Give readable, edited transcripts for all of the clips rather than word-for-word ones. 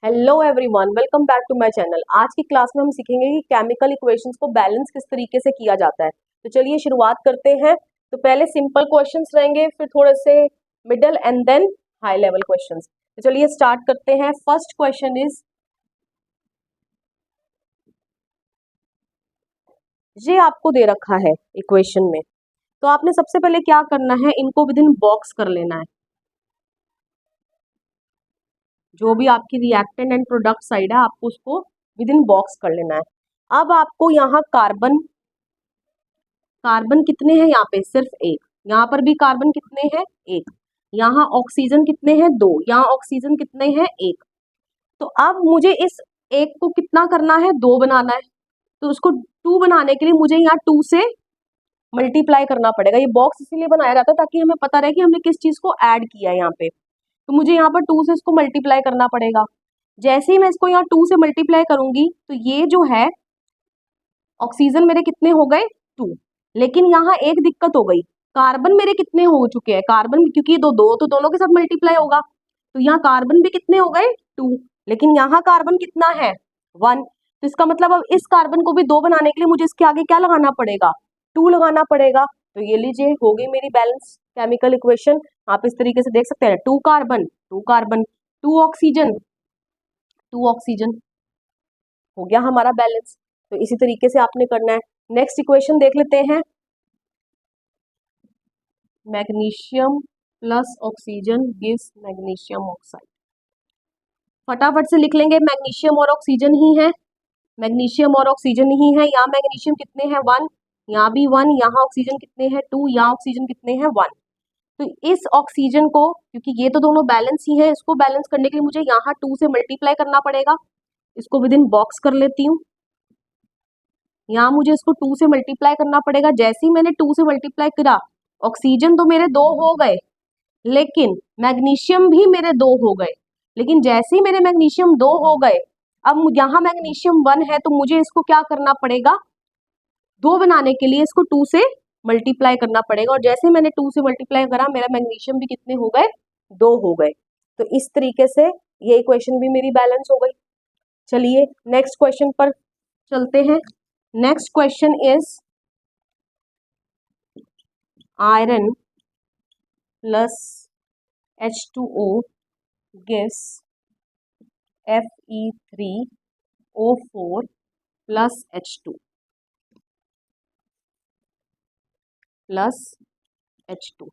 Hello everyone, welcome back to my channel. आज की class में हम सीखेंगे कि केमिकल इक्वेशंस को बैलेंस किस तरीके से किया जाता है। तो चलिए शुरुआत करते हैं। तो पहले सिंपल क्वेश्चंस रहेंगे, फिर थोड़े से middle and then high level questions. तो चलिए स्टार्ट करते हैं। फर्स्ट क्वेश्चन इज, ये आपको दे रखा है इक्वेशन में, तो आपने सबसे पहले क्या करना है, इनको विद इन बॉक्स कर लेना है। जो भी आपकी रिएक्टेंट एंड प्रोडक्ट साइड है, आपको उसको विद इन बॉक्स कर लेना है। अब आपको यहाँ कार्बन कार्बन कितने हैं, यहाँ पे सिर्फ एक, यहाँ पर भी कार्बन कितने हैं, एक। यहाँ ऑक्सीजन कितने हैं, दो। यहाँ ऑक्सीजन कितने हैं, एक। तो अब मुझे इस एक को कितना करना है, दो बनाना है। तो उसको टू बनाने के लिए मुझे यहाँ टू से मल्टीप्लाई करना पड़ेगा। ये बॉक्स इसीलिए बनाया जाता है ताकि हमें पता रहे कि हमने किस चीज को ऐड किया है यहाँ पे। तो मुझे यहाँ पर टू से इसको मल्टीप्लाई करना पड़ेगा। जैसे ही मैं इसको यहाँ टू से मल्टीप्लाई करूंगी तो ये जो है ऑक्सीजन मेरे कितने हो गए, टू। लेकिन यहाँ एक दिक्कत हो गई, कार्बन मेरे कितने हो चुके हैं, कार्बन क्योंकि दो दो तो दोनों के साथ मल्टीप्लाई होगा, तो यहाँ कार्बन भी कितने हो गए, टू। लेकिन यहाँ कार्बन कितना है, वन। तो इसका मतलब अब इस कार्बन को भी दो बनाने के लिए मुझे इसके आगे क्या लगाना पड़ेगा, टू लगाना पड़ेगा। तो ये लीजिए, हो गई मेरी बैलेंस केमिकल इक्वेशन। आप इस तरीके से देख सकते हैं, two carbon two carbon, two oxygen two oxygen, हो गया हमारा बैलेंस। तो इसी तरीके से आपने करना है। नेक्स्ट इक्वेशन देख लेते हैं। Magnesium plus oxygen gives magnesium oxide. फटाफट से लिख लेंगे, मैग्नीशियम और ऑक्सीजन ही है, मैग्नीशियम और ऑक्सीजन ही है। यहाँ मैग्नीशियम कितने हैं, वन। यहाँ भी वन। यहाँ ऑक्सीजन कितने हैं, टू। यहाँ ऑक्सीजन कितने हैं, वन। तो इस ऑक्सीजन को, क्योंकि ये तो दोनों बैलेंस ही है, इसको बैलेंस करने के लिए मुझे यहाँ टू से मल्टीप्लाई करना पड़ेगा। इसको विद इन बॉक्स कर लेती हूँ। यहाँ मुझे इसको टू से मल्टीप्लाई करना पड़ेगा। जैसे ही मैंने टू से मल्टीप्लाई करा, ऑक्सीजन तो मेरे दो हो गए, लेकिन मैग्नीशियम भी मेरे दो हो गए। लेकिन जैसे ही मेरे मैग्नीशियम दो हो गए, अब यहाँ मैग्नीशियम वन है, तो मुझे इसको क्या करना पड़ेगा, दो बनाने के लिए इसको टू से मल्टीप्लाई करना पड़ेगा। और जैसे मैंने टू से मल्टीप्लाई करा, मेरा मैग्नीशियम भी कितने हो गए, दो हो गए। तो इस तरीके से ये इक्वेशन भी मेरी बैलेंस हो गई। चलिए नेक्स्ट क्वेश्चन पर चलते हैं। Next question is, iron plus H2O gives Fe3O4 plus H2 plus H2।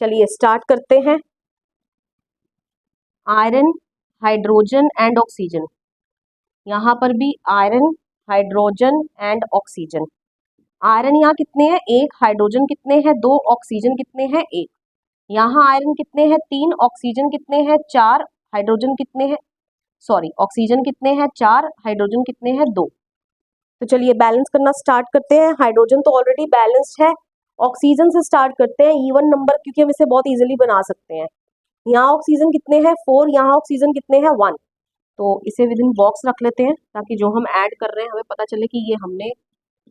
चलिए स्टार्ट करते हैं। आयरन, हाइड्रोजन एंड ऑक्सीजन, यहाँ पर भी iron, hydrogen and oxygen. Iron यहाँ कितने हैं, एक। हाइड्रोजन कितने हैं, दो। ऑक्सीजन कितने हैं, एक। यहाँ आयरन कितने हैं, तीन। ऑक्सीजन कितने हैं, चार। हाइड्रोजन कितने हैं, सॉरी, ऑक्सीजन कितने हैं, चार। हाइड्रोजन कितने हैं, दो। तो चलिए बैलेंस करना स्टार्ट करते हैं। हाइड्रोजन तो ऑलरेडी बैलेंस्ड है। ऑक्सीजन से स्टार्ट करते हैं, इवन नंबर, क्योंकि हम इसे बहुत इजीली बना सकते हैं। यहाँ ऑक्सीजन कितने हैं, फोर। यहाँ ऑक्सीजन कितने हैं, वन। तो इसे विद इन बॉक्स रख लेते हैं, ताकि जो हम ऐड कर रहे हैं हमें पता चले कि ये हमने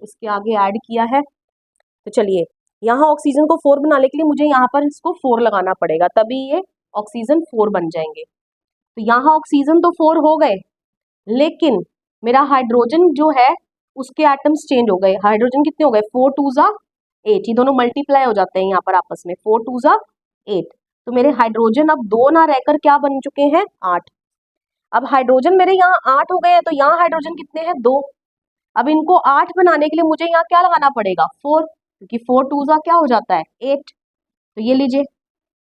इसके आगे ऐड किया है। तो चलिए, यहाँ ऑक्सीजन को फोर बनाने के लिए मुझे यहाँ पर इसको फोर लगाना पड़ेगा, तभी ये ऑक्सीजन फोर बन जाएंगे। तो यहाँ ऑक्सीजन तो फोर हो गए, लेकिन मेरा हाइड्रोजन जो है उसके एटम्स चेंज हो गए। हाइड्रोजन कितने हो गए, फोर टू जा एट। ये दोनों मल्टीप्लाई हो जाते हैं यहाँ पर आपस में, फोर टू जा एट। तो मेरे हाइड्रोजन अब दो ना रहकर क्या बन चुके हैं, आठ। अब हाइड्रोजन मेरे यहाँ आठ हो गए हैं, तो यहाँ हाइड्रोजन कितने हैं, दो। अब इनको आठ बनाने के लिए मुझे यहाँ क्या लगाना पड़ेगा, फोर, क्योंकि फोर टू जा क्या हो जाता है, एट। तो ये लीजिए,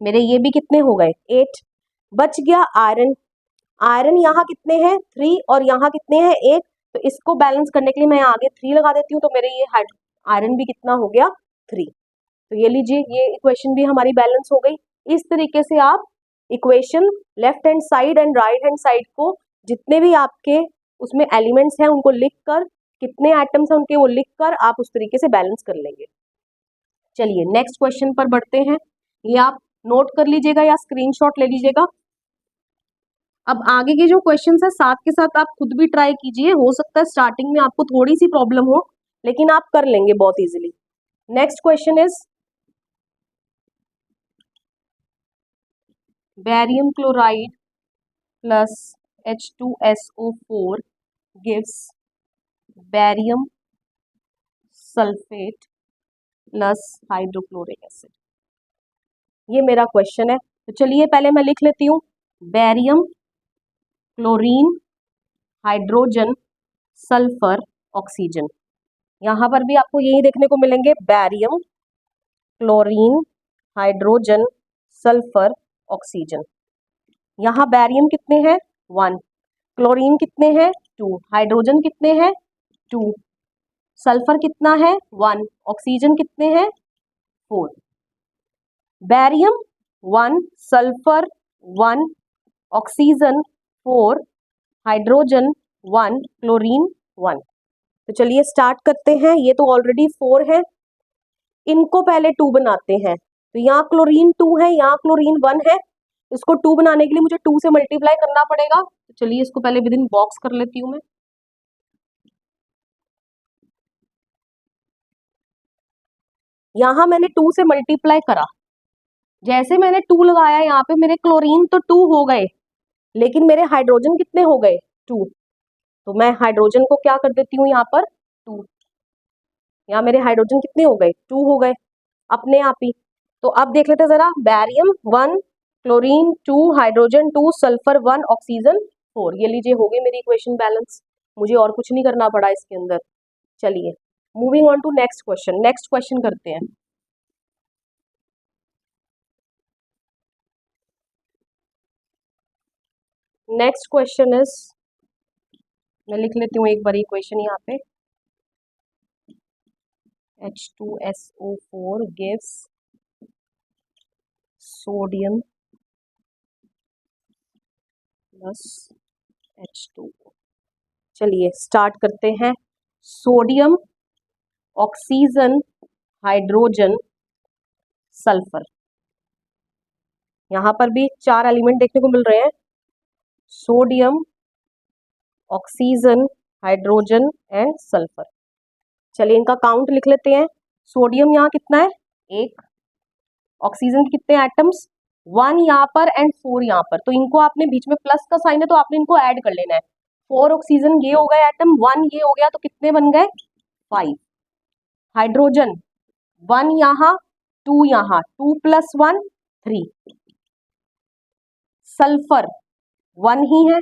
मेरे ये भी कितने हो गए, एट। बच गया आयरन। आयरन यहाँ कितने हैं, थ्री। और यहाँ कितने हैं, एक। तो इसको बैलेंस करने के लिए मैं आगे थ्री लगा देती हूँ, तो मेरे ये आयरन भी कितना हो गया, थ्री। तो ये लीजिए, ये इक्वेशन भी हमारी बैलेंस हो गई। इस तरीके से आप equation left hand side and right hand side को, जितने भी आपके उसमें एलिमेंट्स हैं उनको लिख कर, कितने एटम्स हैं उनके वो लिख कर, आप उस तरीके से बैलेंस कर लेंगे। चलिए नेक्स्ट क्वेश्चन पर बढ़ते हैं। ये आप नोट कर लीजिएगा या स्क्रीनशॉट ले लीजिएगा। अब आगे के जो क्वेश्चंस है साथ के साथ आप खुद भी ट्राई कीजिए। हो सकता है स्टार्टिंग में आपको थोड़ी सी प्रॉब्लम हो, लेकिन आप कर लेंगे बहुत easily. Next question is, barium chloride plus H2SO4 gives barium sulphate plus hydrochloric acid. ये मेरा क्वेश्चन है। तो चलिए पहले मैं लिख लेती हूँ, barium, chlorine, hydrogen, sulphur, oxygen. यहाँ पर भी आपको यही देखने को मिलेंगे, barium, chlorine, hydrogen, sulphur, oxygen. यहाँ बैरियम कितने हैं 1, क्लोरीन कितने हैं 2, हाइड्रोजन कितने हैं 2, सल्फर कितना है 1, ऑक्सीजन कितने हैं 4। Barium 1, sulphur 1, oxygen 4, hydrogen 1, chlorine 1। तो चलिए स्टार्ट करते हैं। ये तो ऑलरेडी 4 है, इनको पहले 2 बनाते हैं। तो यहाँ क्लोरीन 2 है, यहाँ क्लोरीन 1 है। इसको 2 बनाने के लिए मुझे 2 से मल्टीप्लाई करना पड़ेगा। तो चलिए इसको पहले विद इन बॉक्स कर लेती हूँ मैं। यहाँ मैंने 2 से मल्टीप्लाई करा, जैसे मैंने 2 लगाया यहाँ पे मेरे क्लोरीन तो 2 हो गए, लेकिन मेरे हाइड्रोजन कितने हो गए 2। तो मैं हाइड्रोजन को क्या कर देती हूँ यहाँ पर 2, यहाँ मेरे हाइड्रोजन कितने हो गए 2 हो गए अपने आप ही। तो अब देख लेते हैं जरा, barium 1, chlorine 2, hydrogen 2, sulphur 1, oxygen 4। ये लीजिए हो गई मेरी इक्वेशन बैलेंस, मुझे और कुछ नहीं करना पड़ा इसके अंदर। चलिए moving on to next question. Next question करते हैं। नेक्स्ट क्वेश्चन इज, मैं लिख लेती हूँ एक बार इक्वेशन यहाँ पे, H2SO4 gives sodium plus H2O। चलिए स्टार्ट करते हैं। Sodium, oxygen, hydrogen, sulphur. यहाँ पर भी 4 एलिमेंट देखने को मिल रहे हैं, sodium, oxygen, hydrogen and sulphur. चलिए इनका काउंट लिख लेते हैं। सोडियम यहाँ कितना है 1, ऑक्सीजन के कितने एटम्स 1 यहाँ पर एंड 4 यहाँ पर, तो इनको आपने बीच में प्लस का साइन है तो आपने इनको ऐड कर लेना है। 4 ऑक्सीजन ये हो गए एटम, 1 ये हो गया, तो कितने बन गए 5। हाइड्रोजन 1 यहाँ 2 यहाँ, 2 + 1 3। सल्फर 1 ही है।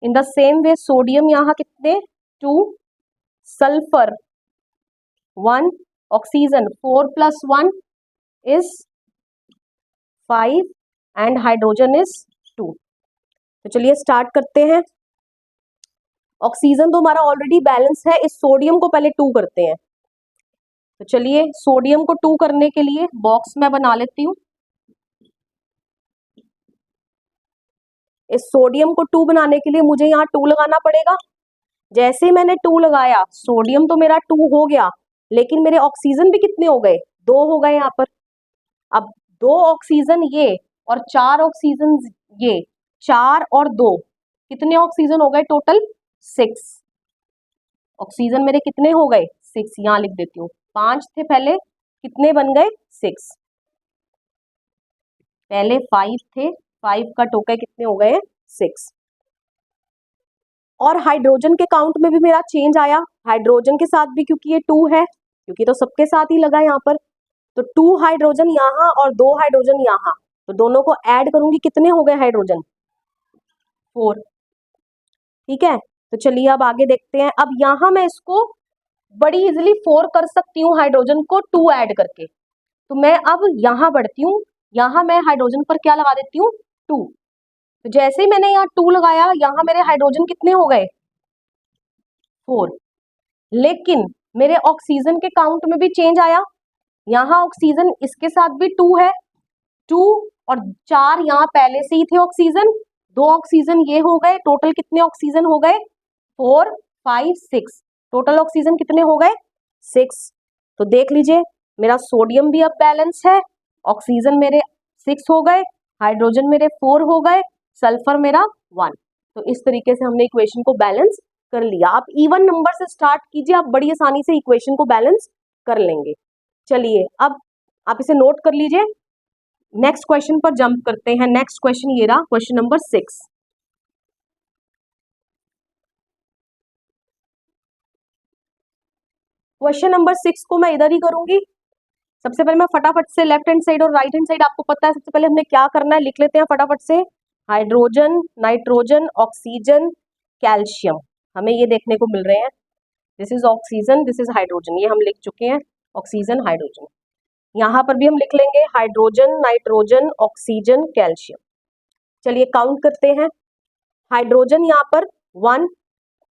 In the same way sodium यहाँ कितने 2, sulphur 1, oxygen 4 + 1 is 5 and hydrogen is 2। तो चलिए स्टार्ट करते हैं। ऑक्सीजन तो हमारा ऑलरेडी बैलेंस है, इस सोडियम को पहले 2 करते हैं। तो चलिए सोडियम को 2 करने के लिए बॉक्स में बना लेती हूँ। इस सोडियम को 2 बनाने के लिए मुझे यहाँ 2 लगाना पड़ेगा। जैसे मैंने 2 लगाया, सोडियम तो मेरा 2 हो गया, लेकिन मेरे ऑक्सीजन भी कितने हो गए 2 हो गए यहाँ पर। अब 2 ऑक्सीजन ये और 4 ऑक्सीजन ये, 4 और 2 कितने ऑक्सीजन हो गए टोटल 6। ऑक्सीजन मेरे कितने हो गए 6, यहाँ लिख देती हूँ। 5 थे पहले, कितने बन गए 6, पहले 5 थे, 5 का टोके कितने हो गए 6। और हाइड्रोजन के काउंट में भी मेरा चेंज आया, हाइड्रोजन के साथ भी, क्योंकि ये 2 है, क्योंकि तो सबके साथ ही लगा यहाँ पर, तो 2 हाइड्रोजन यहाँ और 2 हाइड्रोजन यहाँ, तो दोनों को ऐड करूंगी, कितने हो गए हाइड्रोजन 4। ठीक है, तो चलिए अब आगे देखते हैं। अब यहाँ मैं इसको बड़ी इजिली 4 कर सकती हूँ हाइड्रोजन को 2 ऐड करके। तो मैं अब यहाँ बढ़ती हूँ, यहाँ मैं हाइड्रोजन पर क्या लगा देती हूँ 2। तो जैसे ही मैंने यहाँ 2 लगाया, यहाँ मेरे हाइड्रोजन कितने हो गए 4, लेकिन मेरे ऑक्सीजन के काउंट में भी चेंज आया। यहाँ ऑक्सीजन इसके साथ भी 2 है, 2 और 4 यहाँ पहले से ही थे ऑक्सीजन, 2 ऑक्सीजन ये हो गए, टोटल कितने ऑक्सीजन हो गए 4 5 6, टोटल ऑक्सीजन कितने हो गए 6। तो देख लीजिए मेरा सोडियम भी अब बैलेंस है, ऑक्सीजन मेरे 6 हो गए, हाइड्रोजन मेरे 4 हो गए, सल्फर मेरा 1। तो इस तरीके से हमने इक्वेशन को बैलेंस कर लिया। आप इवन नंबर से स्टार्ट कीजिए, आप बड़ी आसानी से इक्वेशन को बैलेंस कर लेंगे। चलिए अब आप इसे नोट कर लीजिए, नेक्स्ट क्वेश्चन पर जंप करते हैं। नेक्स्ट क्वेश्चन ये रहा, क्वेश्चन नंबर 6। क्वेश्चन नंबर 6 को मैं इधर ही करूंगी। सबसे पहले मैं फटाफट से लेफ्ट हैंड साइड और राइट हैंड साइड, आपको पता है सबसे पहले हमने क्या करना है, लिख लेते हैं फटाफट से। हाइड्रोजन, नाइट्रोजन, ऑक्सीजन, कैल्शियम, हमें ये देखने को मिल रहे हैं। This is oxygen, this is hydrogen, ये हम लिख चुके हैं, ऑक्सीजन हाइड्रोजन। यहाँ पर भी हम लिख लेंगे हाइड्रोजन, नाइट्रोजन, ऑक्सीजन, कैल्शियम। चलिए काउंट करते हैं। हाइड्रोजन यहाँ पर 1,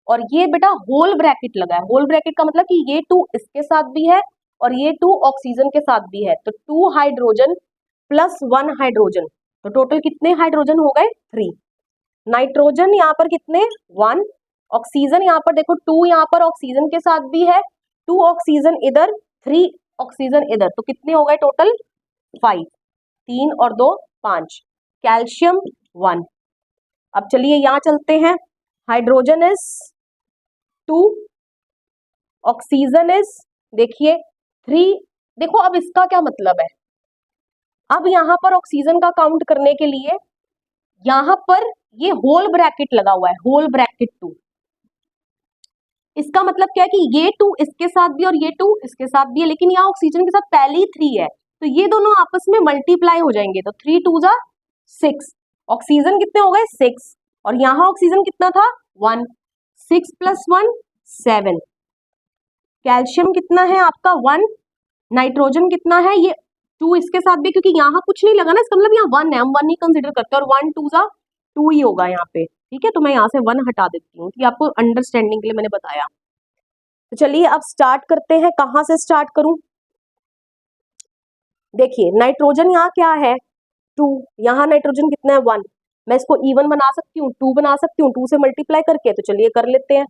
और ये बेटा होल ब्रैकेट लगा है। होल ब्रैकेट का मतलब कि ये 2 इसके साथ भी है और ये 2 ऑक्सीजन के साथ भी है, तो 2 हाइड्रोजन प्लस 1 हाइड्रोजन, तो टोटल कितने हाइड्रोजन हो गए 3। नाइट्रोजन यहाँ पर कितने 1, ऑक्सीजन यहाँ पर देखो 2 यहाँ पर ऑक्सीजन के साथ भी है, 2 ऑक्सीजन इधर, 3 ऑक्सीजन इधर, तो कितने हो गए टोटल 5, 3 और 2 5। कैल्शियम 1। अब चलिए यहाँ चलते हैं। हाइड्रोजन इज 2, ऑक्सीजन इज देखिए 3। देखो अब इसका क्या मतलब है, अब यहाँ पर ऑक्सीजन का काउंट करने के लिए यहाँ पर ये होल ब्रैकेट लगा हुआ है, होल ब्रैकेट 2। इसका मतलब क्या है कि ये 2 इसके साथ भी और ये 2 इसके साथ भी है, लेकिन यहाँ ऑक्सीजन के साथ पहले ही 3 है, तो ये दोनों आपस में मल्टीप्लाई हो जाएंगे, तो 3 2 जा 6। ऑक्सीजन कितने हो गए 6, और यहाँ ऑक्सीजन कितना था 1, 6 प्लस 1 7। कैल्शियम कितना है आपका 1, नाइट्रोजन कितना है, ये 2 इसके साथ भी, क्योंकि यहाँ कुछ नहीं लगा ना, इसका मतलब यहाँ 1 है, हम 1 ही कंसीडर करते हैं, और 1 2 जा 2 ही होगा यहाँ पे, ठीक है। तो मैं यहाँ से 1 हटा देती हूँ, कि आपको अंडरस्टैंडिंग के लिए मैंने बताया। तो चलिए अब स्टार्ट करते हैं। कहाँ से स्टार्ट करूं, देखिए नाइट्रोजन यहाँ क्या है 2, यहाँ नाइट्रोजन कितना है 1, मैं इसको इवन बना सकती हूँ, 2 बना सकती हूँ 2 से मल्टीप्लाई करके, तो चलिए कर लेते हैं।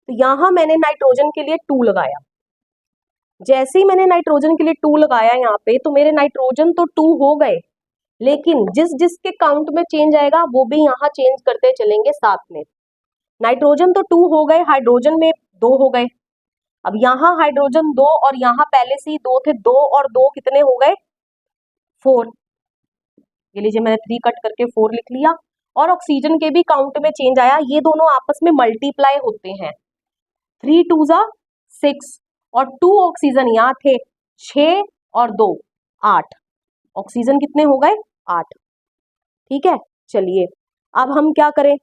तो यहाँ मैंने नाइट्रोजन के लिए 2 लगाया, जैसे ही मैंने नाइट्रोजन के लिए 2 लगाया यहाँ पे, तो मेरे नाइट्रोजन तो 2 हो गए, लेकिन जिस जिसके काउंट में चेंज आएगा वो भी यहाँ चेंज करते चलेंगे साथ में। नाइट्रोजन तो 2 हो गए, हाइड्रोजन में 2 हो गए। अब यहाँ हाइड्रोजन 2 और यहाँ पहले से ही 2 थे, 2 और 2 कितने हो गए 4। ये लीजिए मैंने 3 कट करके 4 लिख लिया, और ऑक्सीजन के भी काउंट में चेंज आया, ये दोनों आपस में मल्टीप्लाई होते हैं, 3 2 जा 6, और 2 ऑक्सीजन यहाँ थे 6 और 2 8, ऑक्सीजन कितने हो गए 8, ठीक है। चलिए अब हम क्या करें,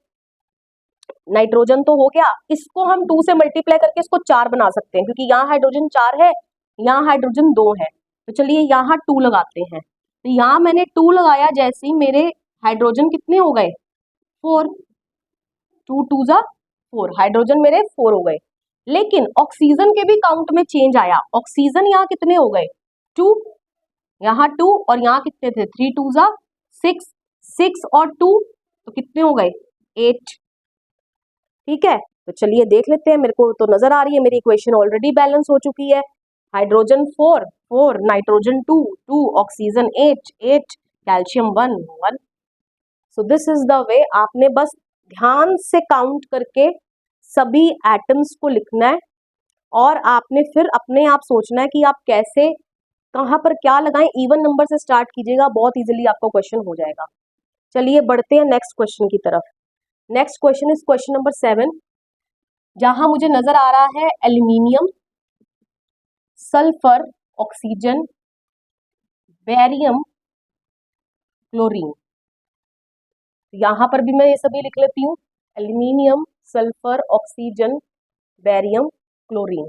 नाइट्रोजन तो हो गया, इसको हम 2 से मल्टीप्लाई करके इसको 4 बना सकते हैं, क्योंकि यहाँ हाइड्रोजन 4 है, यहाँ हाइड्रोजन 2 है, तो चलिए यहाँ 2 लगाते हैं। तो यहाँ मैंने 2 लगाया, जैसे ही मेरे हाइड्रोजन कितने हो गए 4, 2 2 जा 4, हाइड्रोजन मेरे 4 हो गए, लेकिन ऑक्सीजन के भी काउंट में चेंज आया। ऑक्सीजन यहाँ कितने हो गए 2, यहाँ 2 और यहाँ कितने थे 3 2 जा 6, 6 और 2 तो कितने हो गए 8, ठीक है। तो चलिए देख लेते हैं, मेरे को तो नजर आ रही है मेरी इक्वेशन ऑलरेडी बैलेंस हो चुकी है। Hydrogen 4 4, nitrogen 2 2, oxygen 8 8, calcium 1 1। So this is the way, आपने बस ध्यान से काउंट करके सभी एटम्स को लिखना है, और आपने फिर अपने आप सोचना है कि आप कैसे कहाँ पर क्या लगाएं। इवन नंबर से स्टार्ट कीजिएगा, बहुत इजीली आपका क्वेश्चन हो जाएगा। चलिए बढ़ते हैं नेक्स्ट क्वेश्चन की तरफ। Next question is question number 7, जहां मुझे नजर आ रहा है aluminium, sulphur, oxygen, barium, chlorine. यहां पर भी मैं ये सभी लिख लेती हूँ, aluminium, sulphur, oxygen, barium, chlorine.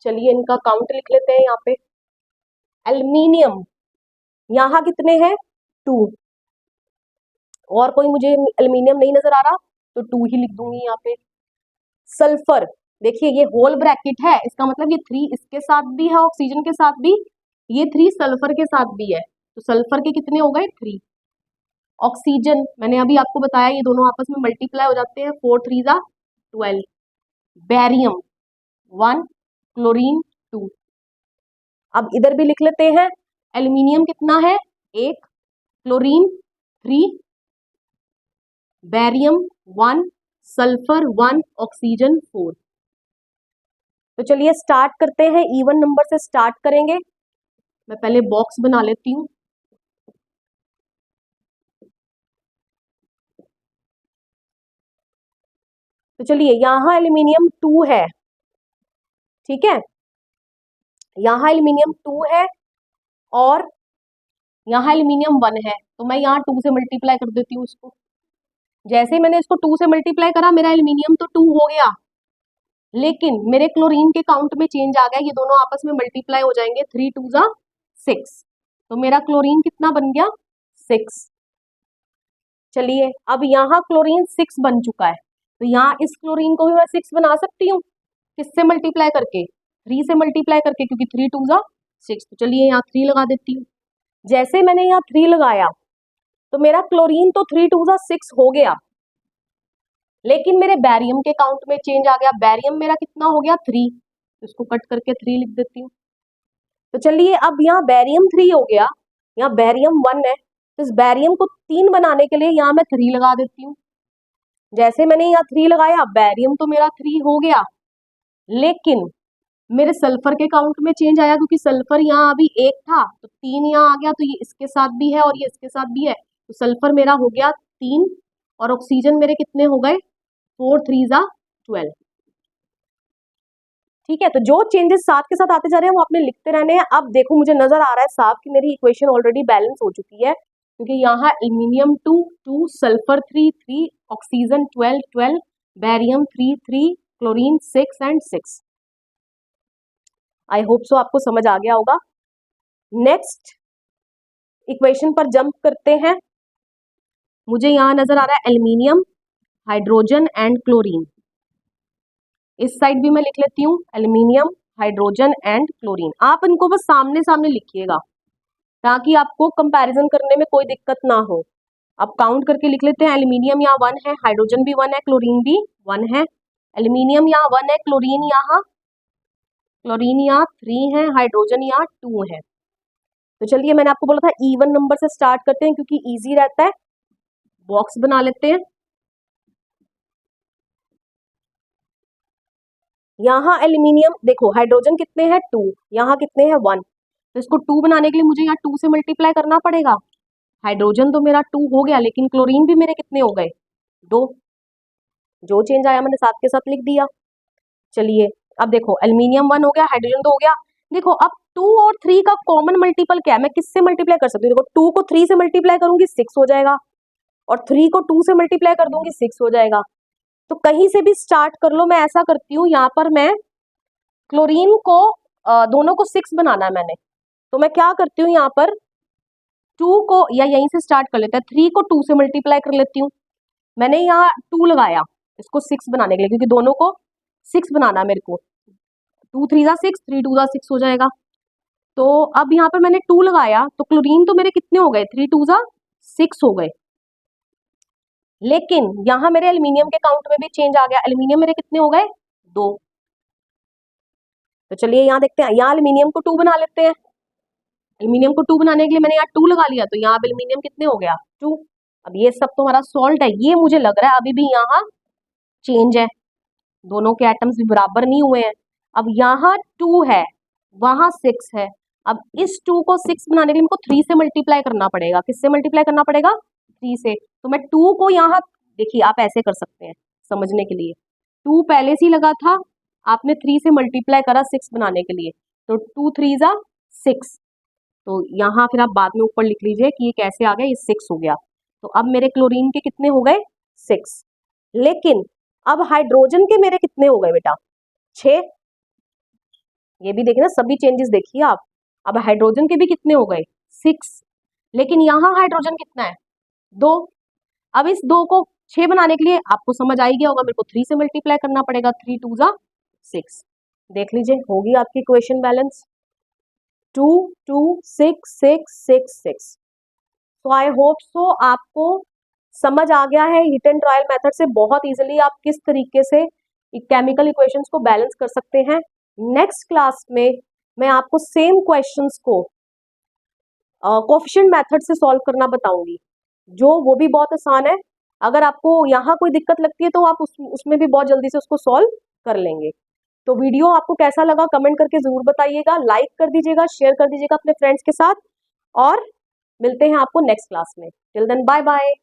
चलिए इनका काउंट लिख लेते हैं यहाँ पे। एल्यूमिनियम यहाँ कितने हैं 2, और कोई मुझे एल्यूमिनियम नहीं नजर आ रहा, तो 2 ही लिख दूंगी यहाँ पे। सल्फर देखिए ये होल ब्रैकेट है, इसका मतलब ये 3 इसके साथ भी है, ऑक्सीजन के साथ भी, ये 3 सल्फर के साथ भी है, तो सल्फर के कितने हो गए 3। ऑक्सीजन मैंने अभी आपको बताया, ये दोनों आपस में मल्टीप्लाई हो जाते हैं, 4 3 जा 12। Barium 1, chlorine 2। अब इधर भी लिख लेते हैं, एल्यूमिनियम कितना है 1, क्लोरीन 3, बेरियम 1, सल्फर 1, ऑक्सीजन 4। तो चलिए स्टार्ट करते हैं, इवन नंबर से स्टार्ट करेंगे। मैं पहले बॉक्स बना लेती हूँ। तो चलिए यहाँ एल्यूमिनियम 2 है, ठीक है, यहाँ एल्यूमिनियम 2 है और यहाँ एल्यूमिनियम 1 है, तो मैं यहाँ 2 से मल्टीप्लाई कर देती हूँ इसको। जैसे ही मैंने इसको 2 से मल्टीप्लाई करा, मेरा एल्यूमिनियम तो 2 हो गया, लेकिन मेरे क्लोरीन के काउंट में चेंज आ गया, ये दोनों आपस में मल्टीप्लाई हो जाएंगे, 3 2 जा 6, तो मेरा क्लोरीन कितना बन गया 6। चलिए अब यहाँ क्लोरीन 6 बन चुका है, तो यहाँ इस क्लोरीन को भी मैं 6 बना सकती हूँ, किससे मल्टीप्लाई करके, 3 से मल्टीप्लाई करके, क्योंकि 3 2 जा 6। तो चलिए यहाँ 3 लगा देती हूँ। जैसे मैंने यहाँ 3 लगाया तो मेरा क्लोरीन तो 3 2 जा 6 हो गया, लेकिन मेरे बैरियम के काउंट में चेंज आ गया। बैरियम मेरा कितना हो गया 3, इसको कट करके 3 लिख देती हूँ। तो चलिए अब यहाँ बैरियम 3 हो गया, यहाँ बैरियम 1 है, तो इस बैरियम को 3 बनाने के लिए यहाँ मैं 3 लगा देती हूँ। जैसे मैंने यहाँ 3 लगाया, बैरियम तो मेरा 3 हो गया, लेकिन मेरे सल्फर के काउंट में चेंज आया, क्योंकि सल्फर यहाँ अभी 1 था तो 3 यहाँ आ गया, तो ये इसके साथ भी है और ये इसके साथ भी है, तो सल्फर मेरा हो गया 3 और ऑक्सीजन मेरे कितने हो गए 4 3 जा 12। ठीक है, तो जो चेंजेस साथ के साथ आते जा रहे हैं वो आपने लिखते रहने हैं। अब देखो मुझे नजर आ रहा है साफ कि मेरी इक्वेशन ऑलरेडी बैलेंस हो चुकी है, क्योंकि यहाँ aluminium 2 2, sulphur 3 3, oxygen 12 12, barium 3 3, chlorine 6 and 6। I hope so आपको समझ आ गया होगा। नेक्स्ट इक्वेशन पर जंप करते हैं। मुझे यहाँ नजर आ रहा है एल्यूमिनियम, हाइड्रोजन एंड क्लोरीन। इस साइड भी मैं लिख लेती हूँ एल्यूमिनियम, हाइड्रोजन एंड क्लोरीन। आप इनको बस सामने सामने लिखिएगा ताकि आपको कंपैरिजन करने में कोई दिक्कत ना हो। अब काउंट करके लिख लेते हैं। एल्यूमिनियम यहाँ 1 है, हाइड्रोजन भी 1 है, क्लोरीन भी 1 है। एल्यूमिनियम यहाँ 1 है, क्लोरीन यहाँ 3 है, हाइड्रोजन यहाँ 2 है। तो चलिए मैंने आपको बोला था इवन नंबर से स्टार्ट करते हैं क्योंकि इजी रहता है। बॉक्स बना लेते हैं। यहाँ एल्यूमिनियम देखो, हाइड्रोजन कितने हैं 2, यहाँ कितने हैं 1, तो इसको 2 बनाने के लिए मुझे यहाँ 2 से मल्टीप्लाई करना पड़ेगा। हाइड्रोजन तो मेरा 2 हो गया, लेकिन क्लोरीन भी मेरे कितने हो गए 2। जो चेंज आया मैंने साथ के साथ लिख दिया। चलिए अब देखो एल्यूमिनियम 1 हो गया, हाइड्रोजन 2 हो गया। देखो अब 2 और 3 का कॉमन मल्टीपल क्या है, मैं किससे मल्टीप्लाई कर सकती हूँ। देखो 2 को 3 से मल्टीप्लाई करूंगी 6 हो जाएगा, और 3 को 2 से मल्टीप्लाई कर दूंगी 6 हो जाएगा। तो कहीं से भी स्टार्ट कर लो। मैं ऐसा करती हूँ, यहाँ पर मैं क्लोरीन को दोनों को 6 बनाना है मैंने, तो मैं क्या करती हूँ यहाँ पर 2 को, या यहीं से स्टार्ट कर लेते हैं, 3 को 2 से मल्टीप्लाई कर लेती हूँ। मैंने यहाँ 2 लगाया इसको 6 बनाने के लिए, क्योंकि दोनों को 6 बनाना है मेरे को। 2 3 जा 6, 3 2 जा 6 हो जाएगा। तो अब यहाँ पर मैंने 2 लगाया, तो क्लोरीन तो मेरे कितने हो गए 3 2 जा 6 हो गए, लेकिन यहाँ मेरे एल्यूमिनियम के काउंट में भी चेंज आ गया। एल्यूमिनियम मेरे कितने हो गए 2। तो चलिए यहाँ देखते हैं, यहाँ एल्यूमिनियम को 2 बना लेते हैं। एल्यूमिनियम को 2 बनाने के लिए मैंने यहाँ 2 लगा लिया, तो यहाँ एल्यूमिनियम कितने हो गया 2। अब ये सब तो हमारा सॉल्ट है, ये मुझे लग रहा है अभी भी यहाँ चेंज है, दोनों के एटम्स भी बराबर नहीं हुए हैं। अब यहाँ 2 है, वहां 6 है। अब इस 2 को 6 बनाने के लिए मुझको 3 से मल्टीप्लाई करना पड़ेगा। किससे मल्टीप्लाई करना पड़ेगा 3 से। तो मैं 2 को यहाँ, देखिए आप ऐसे कर सकते हैं समझने के लिए, 2 पहले से ही लगा था, आपने 3 से मल्टीप्लाई करा 6 बनाने के लिए, तो 2 3 जा 6। तो यहाँ फिर आप बाद में ऊपर लिख लीजिए कि ये कैसे आ गया, ये 6 हो गया। तो अब मेरे क्लोरीन के कितने हो गए 6, लेकिन अब हाइड्रोजन के मेरे कितने हो गए बेटा 6। ये भी देखिए ना, सभी चेंजेस देखिए आप। अब हाइड्रोजन के भी कितने हो गए 6, लेकिन यहाँ हाइड्रोजन कितना है 2। अब इस 2 को 6 बनाने के लिए आपको समझ आ ही गया होगा, मेरे को 3 से मल्टीप्लाई करना पड़ेगा, 3 2 जा 6। देख लीजिए होगी आपकी इक्वेशन बैलेंस 2 2 6 6 6 6। तो आई होप सो आपको समझ आ गया है हिट एंड ट्रायल मेथड से बहुत इजीली आप किस तरीके से केमिकल इक्वेशंस को बैलेंस कर सकते हैं। नेक्स्ट क्लास में मैं आपको सेम क्वेश्चंस को कोएफिशिएंट मेथड से सॉल्व करना बताऊंगी, जो वो भी बहुत आसान है। अगर आपको यहाँ कोई दिक्कत लगती है तो आप उसमें भी बहुत जल्दी से उसको सॉल्व कर लेंगे। तो वीडियो आपको कैसा लगा कमेंट करके जरूर बताइएगा, लाइक कर दीजिएगा, शेयर कर दीजिएगा अपने फ्रेंड्स के साथ, और मिलते हैं आपको नेक्स्ट क्लास में। Till then bye bye.